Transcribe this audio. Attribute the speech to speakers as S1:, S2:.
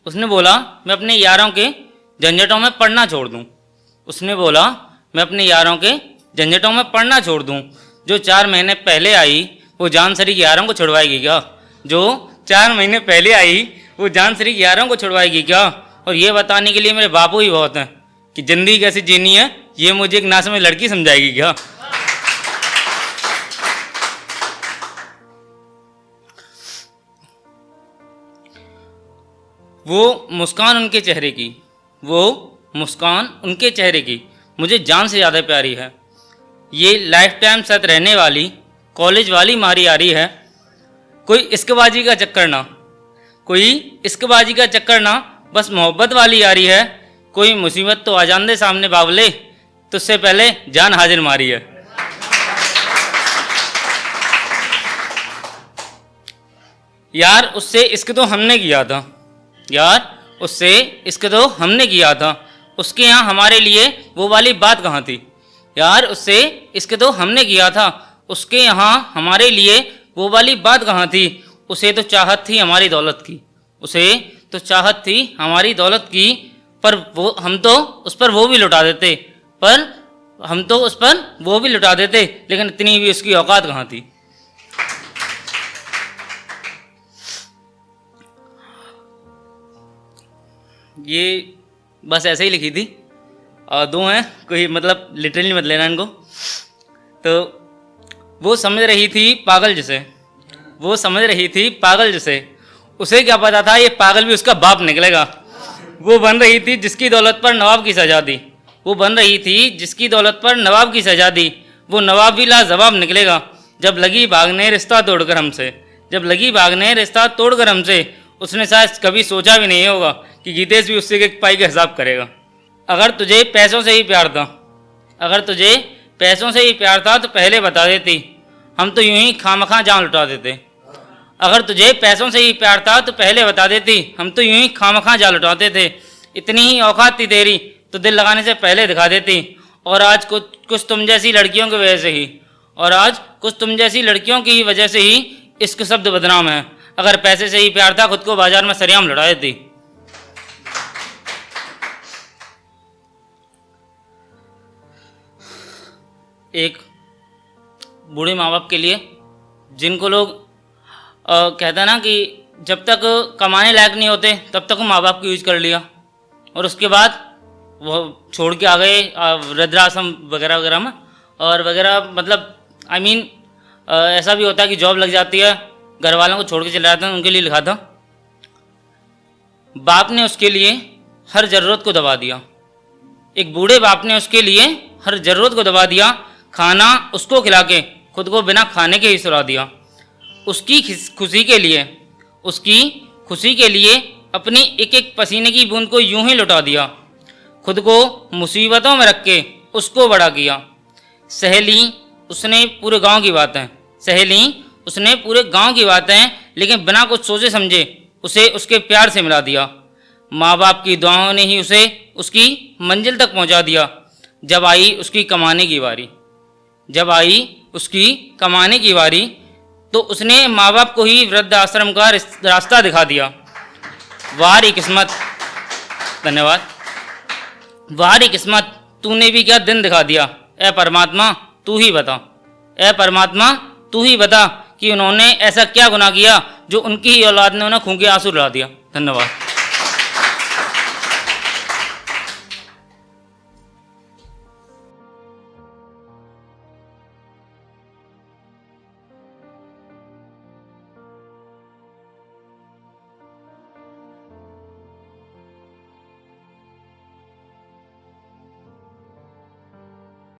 S1: उसने बोला मैं अपने यारों के झंझटों में पढ़ना छोड़ दूं। उसने बोला मैं अपने यारों के झंझटों में पढ़ना छोड़ दूं। जो 4 महीने पहले आई वो जानसरी के यारों को छुड़वाएगी क्या? जो 4 महीने पहले आई वो जानसरी के यारों को छुड़वाएगी क्या? और ये बताने के लिए मेरे बापू ही बहुत हैं कि जिंदगी कैसे जीनी है ये मुझे एक नासमझ लड़की समझाएगी क्या? वो मुस्कान उनके चेहरे की, वो मुस्कान उनके चेहरे की मुझे जान से ज़्यादा प्यारी है। ये लाइफ टाइम साथ रहने वाली कॉलेज वाली मारी यारी है। कोई इश्कबाजी का चक्कर ना, कोई इश्कबाजी का चक्कर ना, बस मोहब्बत वाली यारी है। कोई मुसीबत तो आ जान दे सामने बावले, तुझसे पहले जान हाजिर मारी है। यार उससे इश्क तो हमने किया था, यार उससे इश्क तो हमने किया था, उसके यहाँ हमारे लिए वो वाली बात कहाँ थी? यार उससे इश्क तो हमने किया था, उसके यहाँ हमारे लिए वो वाली बात कहाँ थी? उसे तो चाहत थी हमारी दौलत की, उसे तो चाहत थी हमारी दौलत की, पर वो हम तो उस पर वो भी लुटा देते, पर हम तो उस पर वो भी लुटा देते, लेकिन इतनी भी उसकी औकात कहाँ थी? ये बस ऐसे ही लिखी थी और 2 हैं, कोई मतलब लिटरली मत लेना इनको। तो वो समझ रही थी पागल जिसे, वो समझ रही थी पागल जिसे, उसे क्या पता था ये पागल भी उसका बाप निकलेगा। वो बन रही थी जिसकी दौलत पर नवाब की सजा दी, वो बन रही थी जिसकी दौलत पर नवाब की सजा दी, वो नवाब भी लाजवाब निकलेगा। जब लगी भागने रिश्ता तोड़कर हमसे, जब लगी भागने रिश्ता तोड़कर हमसे, उसने शायद कभी सोचा भी नहीं होगा कि गीतेश भी उससे एक पाई का हिसाब करेगा। अगर तुझे पैसों से ही प्यार था, अगर तुझे पैसों से ही प्यार था तो पहले बता देती, हम तो यूं ही खामखा जान लुटा देते। अगर तुझे पैसों से ही प्यार था तो पहले बता देती, हम तो यूं ही खामखा जान लुटाते थे। इतनी ही औकात थी तेरी तो दिल लगाने से पहले दिखा देती। और आज कुछ तुम जैसी लड़कियों की वजह से ही, और आज कुछ तुम जैसी लड़कियों की वजह से ही इश्क शब्द बदनाम है। अगर पैसे से ही प्यार था खुद को बाजार में सरेआम लुटा देती। एक बूढ़े माँ बाप के लिए, जिनको लोग कहते हैं ना कि जब तक कमाने लायक नहीं होते तब तक वो माँ बाप को यूज कर लिया, और उसके बाद वो छोड़ के आ गए वृद्धाश्रम वगैरह वगैरह में और वगैरह। मतलब आई मीन ऐसा भी होता है कि जॉब लग जाती है, घर वालों को छोड़ के चले जाते हैं, उनके लिए लिखा था। बाप ने उसके लिए हर ज़रूरत को दबा दिया, एक बूढ़े बाप ने उसके लिए हर ज़रूरत को दबा दिया। खाना उसको खिला के खुद को बिना खाने के ही सुला दिया। उसकी खुशी के लिए, उसकी खुशी के लिए अपनी एक एक पसीने की बूंद को यूं ही लुटा दिया। खुद को मुसीबतों में रख के उसको बड़ा किया। सहेली उसने पूरे गांव की बातें, सहेली उसने पूरे गांव की बातें, लेकिन बिना कुछ सोचे समझे उसे उसके प्यार से मिला दिया। माँ बाप की दुआओं ने ही उसे उसकी मंजिल तक पहुंचा दिया। जब आई उसकी कमाने की बारी, जब आई उसकी कमाने की बारी, तो उसने माँ बाप को ही वृद्धाश्रम का रास्ता दिखा दिया। वारी किस्मत, धन्यवाद। वारी किस्मत, तूने भी क्या दिन दिखा दिया। ए परमात्मा तू ही बता, ए परमात्मा तू ही बता कि उन्होंने ऐसा क्या गुनाह किया जो उनकी ही औलाद ने उन्हें खून के आंसू रुला दिया। धन्यवाद।